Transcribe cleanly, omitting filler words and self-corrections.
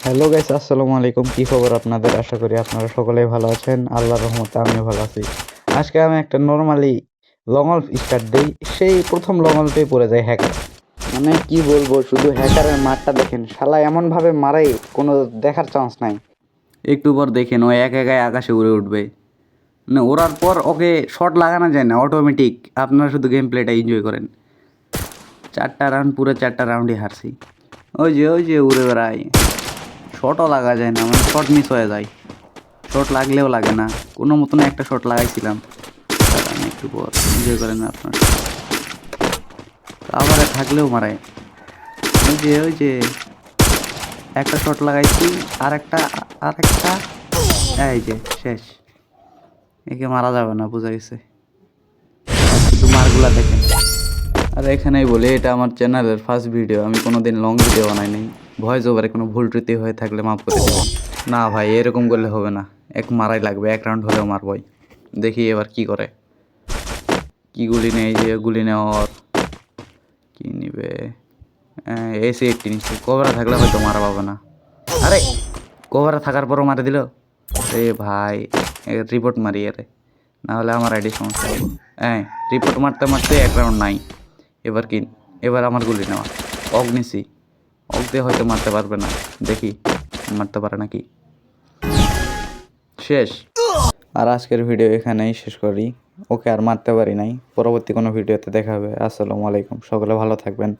Hello guys, আসসালামু আলাইকুম। কি খবর আপনাদের? আশা করি আপনারা সকলেই ভালো আছেন। আল্লাহর রহমতে আমিও ভালো আছি। আজকে আমি একটা নর্মালি লং অল্প স্টার্ট দিই, সেই প্রথম লং অল্পেই পড়ে যায় হ্যাকার। মানে কি বলবো, শুধু হ্যাকারের মারটা দেখেন, শালা এমনভাবে মারে কোনো দেখার চান্স নাই। একটু পর দেখেন ও এক একাই আকাশে উড়ে উঠবে, মানে ওড়ার পর ওকে শট লাগানো যায় না, অটোমেটিক। আপনারা শুধু গেম প্লেটা এনজয় করেন। 4টা রাউন্ড, পুরো 4টা রাউন্ডই হারছি। ওই যে উড়ে বেড়ায়, শটও লাগা যায় না, মানে শট মিস হয়ে যায়। শট লাগলেও লাগে না, কোনো মতন একটা শট লাগাইছিলাম। দাঁড়ান একটু পর এনজয় করেন আপনার। আবার থাকলেও মারায়। ওই যে একটা শট লাগাইছি, আর একটা এই যে শেষ। একে মারা যাবে না, বোঝা গেছে। শুধু মারগুলা দেখেন। আর এখানেই বলি, এটা আমার চ্যানেলের ফার্স্ট ভিডিও, আমি কোনোদিন লং ভিডিও বানাই নাই। ভয়েস ওভারে কোনো ভুল ত্রুটি হয়ে থাকলে মাফ করে দেবেন। না ভাই, এরকম করলে হবে না, এক মারাই লাগবে, এক রাউন্ড হলেও মারবই। দেখি এবার কি করে, কি গুলি নেই, যে গুলি নেওয়ার কি নিবে। এসি 80 নিচ্ছে, কভারে থাকলে হয়তো মারা পাবে না। আরে কভারে থাকার পরও মারে দিল রে ভাই। রিপোর্ট মারি আরে, না হলে আমার আইডি সমস্যা হবে। হ্যাঁ, রিপোর্ট মারতে মারতে এক রাউন্ড নাই। এবার কি, এবার আমার গুলি নেওয়া। অগ্নিসি অগ দিয়ে হয়তো মারতে পারবে না, দেখি মারতে পারে নাকি। শেষ। আর আজকের ভিডিও এখানেই শেষ করি। ওকে আর মারতে পারি নাই, পরবর্তী কোনো ভিডিওতে দেখা হবে। আসসালামু আলাইকুম, সকলে ভালো থাকবেন।